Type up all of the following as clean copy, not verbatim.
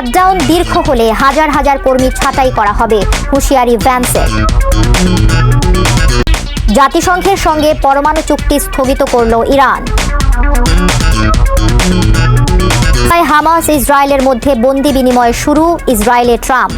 Shutdown দীর্ঘ হলে হাজার হাজার কর্মী ছাঁটাই করা হবে, হুঁশিয়ারি ভ্যান্সের। জাতিসংঘের সঙ্গে পরমাণু চুক্তি স্থগিত করল ইরান। হামাস ইসরায়েলের মধ্যে বন্দি বিনিময় শুরু, ইসরায়েলে ট্রাম্প।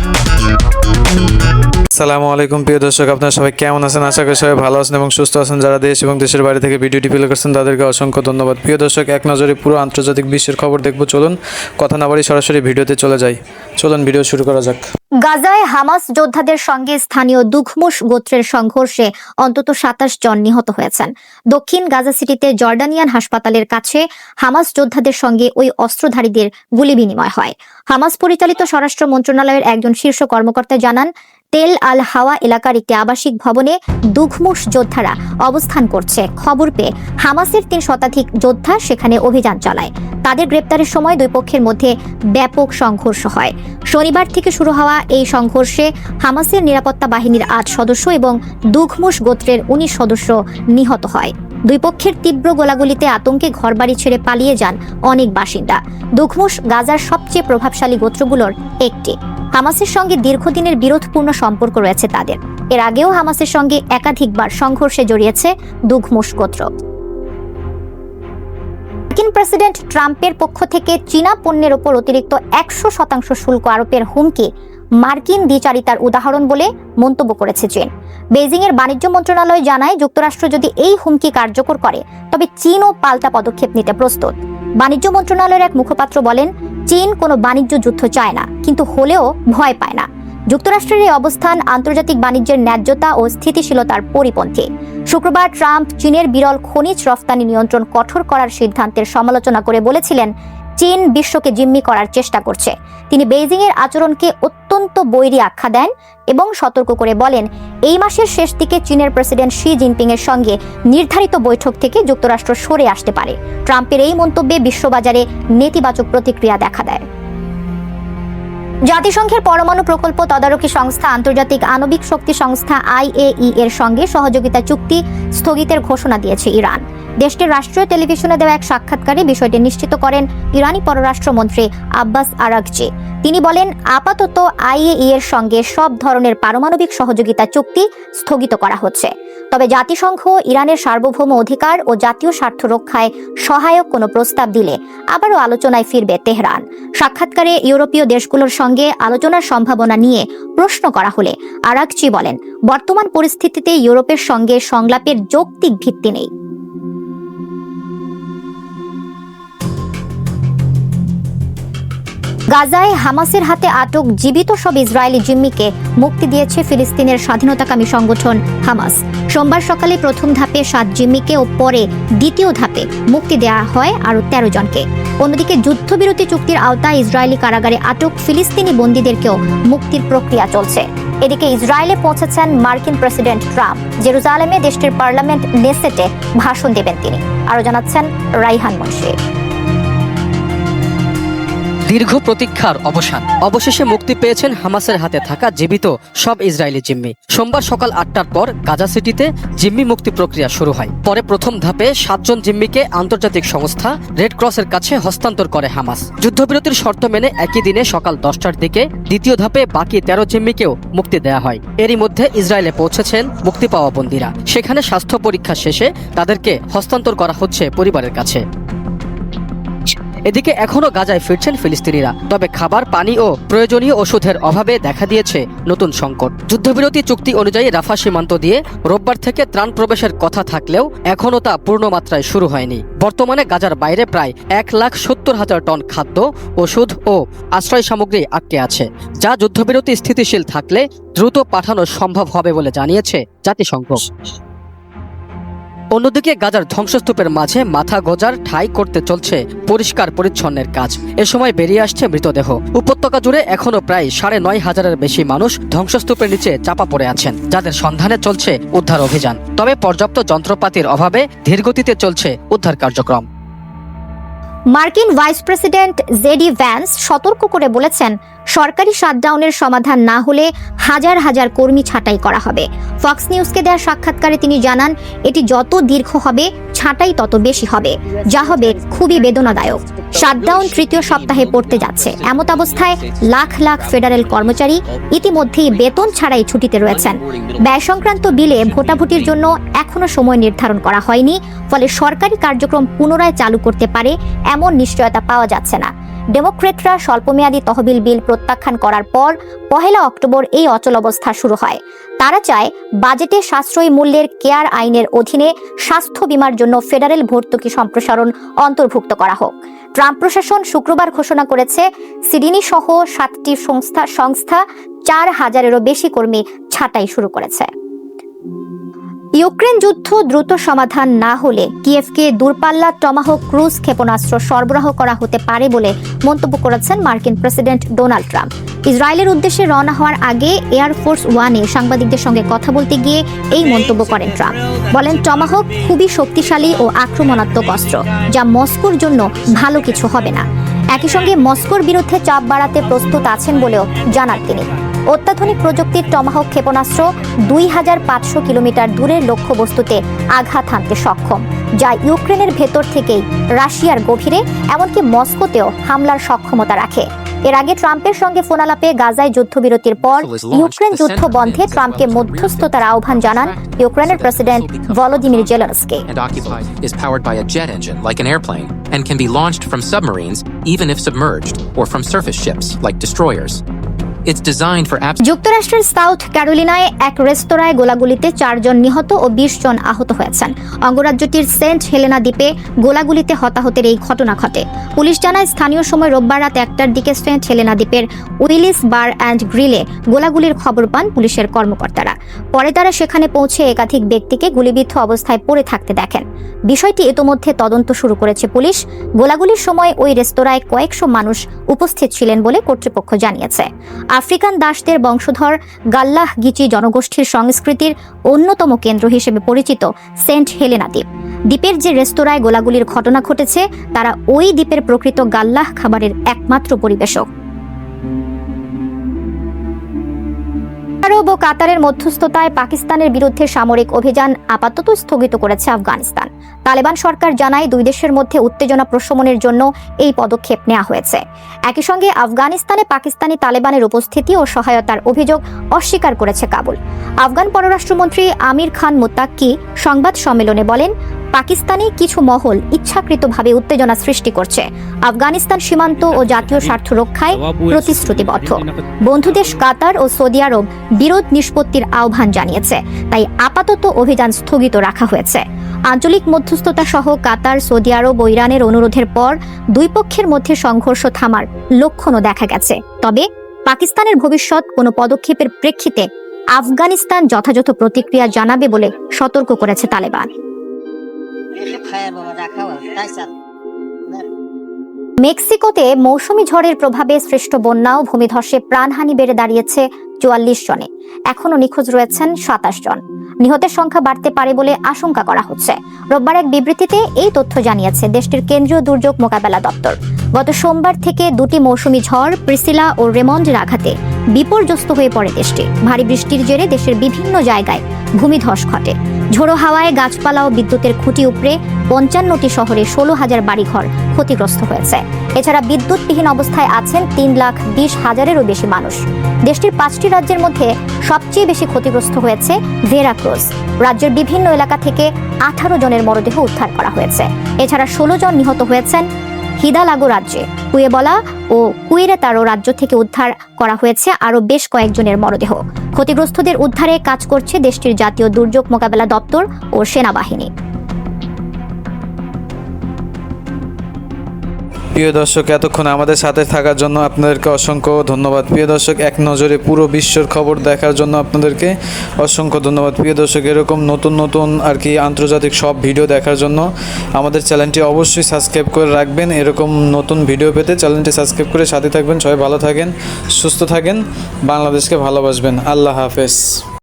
আসসালামু আলাইকুম প্রিয় দর্শক, আপনারা সবাই কেমন আছেন? আশা করি সবাই ভালো আছেন এবং সুস্থ আছেন। যারা দেশ এবং দেশের বাইরে থেকে ভিডিওটি প্লে করছেন তাদেরকে অসংখ্য ধন্যবাদ। প্রিয় দর্শক, এক নজরে পুরো আন্তর্জাতিক বিশ্বের খবর দেখবো। চলুন কথা না বাড়ি সরাসরি ভিডিওতে চলে যাই। চলুন ভিডিও শুরু করা যাক। গাজায় হামাস যোদ্ধাদের সঙ্গে স্থানীয় দুঘমুশ গোত্রের সংঘর্ষে অন্তত 27 জন নিহত হয়েছেন। দক্ষিণ গাজা সিটিতে জর্ডানিয়ান হাসপাতালের কাছে হামাস যোদ্ধাদের সঙ্গে ওই অস্ত্রধারীদের গুলি বিনিময় হয়। হামাস পরিচালিত স্বরাষ্ট্র মন্ত্রণালয়ের একজন শীর্ষ কর্মকর্তা জানান, তেল আল হাওয়া এলাকার একটি আবাসিক ভবনে দুঘমুশ যোদ্ধারা অবস্থান করছে খবর পেয়ে হামাসের 3 শতাধিক যোদ্ধা সেখানে অভিযান চালায়। তাদের গ্রেপ্তারের সময় দুই পক্ষের মধ্যে ব্যাপক সংঘর্ষ হয়। শনিবার থেকে শুরু হওয়া এই সংঘর্ষে হামাসের নিরাপত্তা বাহিনীর 8 সদস্য এবং দুঘমুশ গোত্রের 19 সদস্য নিহত হয়। দুই পক্ষের তীব্র গোলাগুলিতে আতঙ্কে ঘরবাড়ি ছেড়ে পালিয়ে যান অনেক বাসিন্দা। দুঘমুশ গাজার সবচেয়ে প্রভাবশালী গোত্রগুলোর একটি। হামাসের সঙ্গে দীর্ঘদিনের বিরোধপূর্ণ সম্পর্ক রয়েছে তাদের। এর আগেও হামাসের সঙ্গে একাধিকবার সংঘর্ষে জড়িয়েছে দুঘমুশ গোত্র। মার্কিন প্রেসিডেন্ট ট্রাম্পের পক্ষ থেকে চীনা পণ্যের উপর অতিরিক্ত 100% শুল্ক আরোপের হুমকি মার্কিন দ্বিচারিতার উদাহরণ বলে মন্তব্য করেছে চীন। বেজিং এর বাণিজ্য মন্ত্রণালয় জানায়, যুক্তরাষ্ট্র যদি এই হুমকি কার্যকর করে তবে চীনও পাল্টা পদক্ষেপ নিতে প্রস্তুত। বাণিজ্য মন্ত্রণালয়ের এক মুখপাত্র বলেন, চীন কোনো বাণিজ্য যুদ্ধ চায় না, কিন্তু হলেও ভয় পায় না। যুক্তরাষ্ট্রের এই অবস্থান আন্তর্জাতিক বাণিজ্যের ন্যায্যতা ও স্থিতিশীলতার পরিপন্থী। শুক্রবার ট্রাম্প চীনের বিরল খনিজ রফতানি নিয়ন্ত্রণ কঠোর করার সিদ্ধান্তের সমালোচনা করে বলেছিলেন, চীন বিশ্বকে জিম্মি করার চেষ্টা করছে। তিনি বেইজিং এর আচরণকে অত্যন্ত বৈরী আখ্যা দেন এবং সতর্ক করে বলেন, এই মাসের শেষ দিকে চীনের প্রেসিডেন্ট শি জিনপিং এর সঙ্গে নির্ধারিত বৈঠক থেকে যুক্তরাষ্ট্র সরে আসতে পারে। ট্রাম্পের এই মন্তব্যে বিশ্ববাজারে নেতিবাচক প্রতিক্রিয়া দেখা দেয়। জাতিসংঘের পরমাণু প্রকল্প তদারকি সংস্থা আন্তর্জাতিক আণবিক শক্তি সংস্থা IAEA এর সঙ্গে সহযোগিতা চুক্তি স্থগিতের ঘোষণা দিয়েছে ইরান। দেশটির রাষ্ট্রীয় টেলিভিশনে দেওয়া এক সাক্ষাৎকারে বিষয়টি নিশ্চিত করেন ইরানি পররাষ্ট্রমন্ত্রী আব্বাস আরাগচি। তিনি বলেন, আপাতত IAEA এর সঙ্গে সব ধরনের পারমাণবিক সহযোগিতা চুক্তি স্থগিত করা হচ্ছে। তবে জাতিসংঘ ইরানের সার্বভৌম অধিকার ও জাতীয় স্বার্থ রক্ষায় সহায়ক কোনো প্রস্তাব দিলে আবারও আলোচনায় ফিরবে তেহরান। সাক্ষাৎকারে ইউরোপীয় দেশগুলোর সঙ্গে আলোচনার সম্ভাবনা নিয়ে প্রশ্ন করা হলে আরাগচি বলেন, বর্তমান পরিস্থিতিতে ইউরোপের সঙ্গে সংলাপের যৌক্তিক ভিত্তি নেই। গাজায় হামাসের হাতে আটক জীবিত সব ইসরায়েলি জিম্মিকে মুক্তি দিয়েছে ফিলিস্তিনের স্বাধীনতাকামী সংগঠন হামাস। সোমবার সকালে প্রথম ধাপে 7 জিম্মিকে ও পরে দ্বিতীয় ধাপে মুক্তি দেওয়া হয় আরও 13 জনকে। অন্যদিকে যুদ্ধবিরতি চুক্তির আওতায় ইসরায়েলি কারাগারে আটক ফিলিস্তিনি বন্দীদেরকেও মুক্তির প্রক্রিয়া চলছে। এদিকে ইসরায়েলে পৌঁছেছেন মার্কিন প্রেসিডেন্ট ট্রাম্প। জেরুজালেমে দেশটির পার্লামেন্ট নেসেটে ভাষণ দেবেন তিনি। আরও জানাচ্ছেন রাইহান মুন্সি। দীর্ঘ প্রতীক্ষার অবসান, অবশেষে মুক্তি পেয়েছেন হামাসের হাতে থাকা জীবিত সব ইসরায়েলি জিম্মি। সোমবার সকাল 8টার পর গাজা সিটিতে জিম্মি মুক্তি প্রক্রিয়া শুরু হয়। পরে প্রথম ধাপে 7 জন জিম্মিকে আন্তর্জাতিক সংস্থা রেড ক্রসের কাছে হস্তান্তর করে হামাস। যুদ্ধবিরতির শর্ত মেনে একই দিনে সকাল 10টার দিকে দ্বিতীয় ধাপে বাকি 13 জিম্মিকেও মুক্তি দেওয়া হয়। এরই মধ্যে ইসরায়েলে পৌঁছেছেন মুক্তি পাওয়া বন্দীরা। সেখানে স্বাস্থ্য পরীক্ষা শেষে তাদেরকে হস্তান্তর করা হচ্ছে পরিবারের কাছে। এদিকে এখনো গাজায় ফিরছেন ফিলিস্তিনিরা, তবে খাবার, পানি ও প্রয়োজনীয় ওষুধের অভাবে দেখা দিয়েছে নতুন সংকট। যুদ্ধবিরতি চুক্তি অনুযায়ী রাফা সীমান্ত দিয়ে রোববার থেকে ত্রাণ প্রবেশের কথা থাকলেও এখনও তা পূর্ণমাত্রায় শুরু হয়নি। বর্তমানে গাজার বাইরে প্রায় 1,70,000 টন খাদ্য, ওষুধ ও আশ্রয় সামগ্রী আটকে আছে, যা যুদ্ধবিরতি স্থিতিশীল থাকলে দ্রুত পাঠানো সম্ভব হবে বলে জানিয়েছে জাতিসংঘ। অন্যদিকে গাজার ধ্বংসস্তূপের মাঝে মাথা গোজার ঠাঁই করতে চলছে পরিষ্কার পরিচ্ছন্নের কাজ। এ সময় বেরিয়ে আসছে মৃতদেহ। উপত্যকা জুড়ে এখনো প্রায় 9,500-এর বেশি মানুষ ধ্বংসস্তূপের নিচে চাপা পড়ে আছেন, যাদের সন্ধানে চলছে উদ্ধার অভিযান। তবে পর্যাপ্ত যন্ত্রপাতির অভাবে ধীরগতিতে চলছে উদ্ধার কার্যক্রম। মার্কিন ভাইস প্রেসিডেন্ট জেডি ভ্যান্স সতর্ক করে বলেছেন, সরকারি শাটডাউনের সমাধান না হলে হাজার হাজার কর্মী ছাঁটাই করা হবে। ফক্স নিউজকে দেওয়া সাক্ষাৎকারে তিনি জানান, এটি যত দীর্ঘ হবে ছাঁটাই তত বেশি হবে, যা হবে খুবই বেদনাদায়ক। শাটডাউন তৃতীয় সপ্তাহে পড়তে যাচ্ছে। এমত অবস্থায় লাখ লাখ ফেডারেল কর্মচারী ইতিমধ্যেই বেতন ছাড়াই ছুটিতে রয়েছেন। ব্যয় সংক্রান্ত বিলে ভোটাভুটির জন্য এখনো সময় নির্ধারণ করা হয়নি, ফলে সরকারি কার্যক্রম পুনরায় চালু করতে পারে এমন নিশ্চয়তা পাওয়া যাচ্ছে না। ডেমোক্রেটরা স্বল্পমেয়াদী তহবিল বিল প্রত্যাখ্যান করার পর 1 অক্টোবর এই অচলাবস্থা শুরু হয়। তারা চায় বাজেটে সাশ্রয়ী মূল্যের কেয়ার আইনের অধীনে স্বাস্থ্য বীমার জন্য ফেডারেল ভর্তুকি সম্প্রসারণ অন্তর্ভুক্ত করা হোক। ট্রাম্প প্রশাসন শুক্রবার ঘোষণা করেছে সিডনি সহ 7টি সংস্থা 4000-এরও বেশি কর্মী ছাঁটাই শুরু করেছে। ইউক্রেন যুদ্ধ দ্রুত সমাধান না হলে কিয়েভকে দূরপাল্লা টমাহক ক্রুজ ক্ষেপণাস্ত্র সরবরাহ করা হতে পারে বলে মন্তব্য করেছেন মার্কিন প্রেসিডেন্ট ডোনাল্ড ট্রাম্প। ইসরায়েলের উদ্দেশ্যে রওনা হওয়ার আগে এয়ারফোর্স ওয়ানে সাংবাদিকদের সঙ্গে কথা বলতে গিয়ে এই মন্তব্য করেন ট্রাম্প। বলেন, টমাহক খুবই শক্তিশালী ও আক্রমণাত্মক অস্ত্র, যা মস্কোর জন্য ভালো কিছু হবে না। একই সঙ্গে মস্কোর বিরুদ্ধে চাপ বাড়াতে প্রস্তুত আছেন বলেও জানান তিনি। অত্যাধুনিক প্রযুক্তির টমাহক ক্ষেপণাস্ত্র 2500 কিলোমিটার দূরের লক্ষ্যবস্তুতে আঘাত হানতে সক্ষম, যা ইউক্রেনের ভেতর থেকেই রাশিয়ার গভীরে এমনকি মস্কোতেও হামলার সক্ষমতা রাখে। এর আগে ট্রাম্পের সঙ্গে ফোনালাপে গাজায় যুদ্ধবিরতির পর ইউক্রেন যুদ্ধ বন্ধে ট্রাম্পকে মধ্যস্থতার আহ্বান জানান ইউক্রেনের president Volodymyr Zelensky. Is powered by a jet engine like an airplane and can be launched from submarines even if submerged or from surface ships like destroyers. It's designed for যুক্তরাষ্ট্রের south ক্যারোলিনায় এক রেস্তোরাঁয় গোলাগুলিতে 4 জন নিহত ও 20 জন আহত হয়েছেন। অঙ্গরাজ্যটির Saint Helena দ্বীপে গোলাগুলিতে হতাহতের এই ঘটনা ঘটে। পুলিশ জানায়, স্থানীয় সময় রোববার রাত 1টার দিকে সেন্ট হেলেনা দ্বীপের উইলিস বার অ্যান্ড গ্রিলে গোলাগুলির খবর পান পুলিশের কর্মকর্তারা। পরে তারা সেখানে পৌঁছে একাধিক ব্যক্তিকে গুলিবিদ্ধ অবস্থায় পড়ে থাকতে দেখেন। বিষয়টি ইতোমধ্যে তদন্ত শুরু করেছে পুলিশ। গোলাগুলির সময় ওই রেস্তোরাঁয় কয়েকশো মানুষ উপস্থিত ছিলেন বলে কর্তৃপক্ষ জানিয়েছে। আফ্রিকান দাসদের বংশধর গাল্লাহ গিচি জনগোষ্ঠীর সংস্কৃতির অন্যতম কেন্দ্র হিসেবে পরিচিত সেন্ট হেলেনা দ্বীপ। দ্বীপের যে রেস্তোরাঁয় গোলাগুলির ঘটনা ঘটেছে তারা ওই দ্বীপের প্রকৃত গাল্লাহ খাবারের একমাত্র পরিবেশক। আরব ও কাতারের মধ্যস্থতায় পাকিস্তানের বিরুদ্ধে সামরিক অভিযান আপাতত স্থগিত করেছে আফগানিস্তান। তালেবান সরকার জানায়, দুই দেশের মধ্যে উত্তেজনা প্রশমনের জন্য এই পদক্ষেপ নেওয়া হয়েছে। একই সঙ্গে আফগানিস্তানে পাকিস্তানি তালেবানের উপস্থিতি ও সহায়তার অভিযোগ অস্বীকার করেছে কাবুল। আফগান পররাষ্ট্রমন্ত্রী আমির খান মুত্তাকি সংবাদ সম্মেলনে বলেন, পাকিস্তানি কিছু মহল ইচ্ছাকৃতভাবে উত্তেজনা সৃষ্টি করছে। আফগানিস্তান সীমান্ত ও জাতীয় স্বার্থ রক্ষায় প্রতিশ্রুতিবদ্ধ। বন্ধুদেশ কাতার ও সৌদি আরব বিরোধ নিষ্পত্তির আহ্বান জানিয়েছে, তাই আপাতত অভিযান স্থগিত রাখা হয়েছে। আঞ্চলিক মধ্যস্থতা সহ কাতার, সৌদি আরব ও ইরানের অনুরোধের পর দুই পক্ষের মধ্যে সংঘর্ষ থামার লক্ষণও দেখা গেছে। তবে পাকিস্তানের ভবিষ্যৎ কোনো পদক্ষেপের প্রেক্ষিতে আফগানিস্তান যথাযথ প্রতিক্রিয়া জানাবে বলে সতর্ক করেছে তালেবান। মেক্সিকোতে মৌসুমী ঝড়ের প্রভাবে সৃষ্ট বন্যা ও ভূমিধসে প্রাণহানি বেড়ে দাঁড়িয়েছে 44 জনে। এখনও নিখোঁজ রয়েছেন 27 জন। নিহতের সংখ্যা বাড়তে পারে বলে আশঙ্কা করা হচ্ছে। রোববার এক বিবৃতিতে এই তথ্য জানিয়েছে দেশটির কেন্দ্রীয় দুর্যোগ মোকাবেলা দপ্তর। গত সোমবার থেকে দুটি মৌসুমী ঝড় প্রিসিলা ও রেমন্ডের আঘাতে বিপর্যস্ত হয়ে পড়ে দেশটি। ভারী বৃষ্টির জেরে দেশের বিভিন্ন জায়গায় ভূমিধস ঘটে। ঝোড়ো হাওয়ায় গাছপালা ও বিদ্যুতের খুঁটি উপড়ে 55টি শহরে 16,000 বাড়িঘর ক্ষতিগ্রস্ত হয়েছে। এছাড়া বিদ্যুৎবিহীন অবস্থায় আছেন 3,20,000-এরও বেশি মানুষ। দেশটির 5টি রাজ্যের মধ্যে সবচেয়ে বেশি ক্ষতিগ্রস্ত হয়েছে ভেরাক্রুজ। রাজ্যের বিভিন্ন এলাকা থেকে 18 জনের মরদেহ উদ্ধার করা হয়েছে। এছাড়া 16 জন নিহত হয়েছেন হিদালাগো রাজ্যে। কুয়েবলা ও কুইরেতারো রাজ্য থেকে উদ্ধার করা হয়েছে আরও বেশ কয়েকজনের মরদেহ। ক্ষতিগ্রস্তদের উদ্ধারে কাজ করছে দেশটির জাতীয় দুর্যোগ মোকাবেলা দপ্তর ও সেনাবাহিনী। প্রিয় দর্শক, এতক্ষণ আমাদের সাথে থাকার জন্য আপনাদেরকে অসংখ্য ধন্যবাদ। প্রিয় দর্শক, এক নজরে পুরো বিশ্বের খবর দেখার জন্য আপনাদেরকে অসংখ্য ধন্যবাদ। প্রিয় দর্শক, এরকম নতুন নতুন আন্তর্জাতিক সব ভিডিও দেখার জন্য আমাদের চ্যানেলটি অবশ্যই সাবস্ক্রাইব করে রাখবেন। এরকম নতুন ভিডিও পেতে চ্যানেলটি সাবস্ক্রাইব করে সাথে থাকবেন। সবাই ভালো থাকেন, সুস্থ থাকেন, বাংলাদেশকে ভালোবাসবেন। আল্লাহ হাফেজ।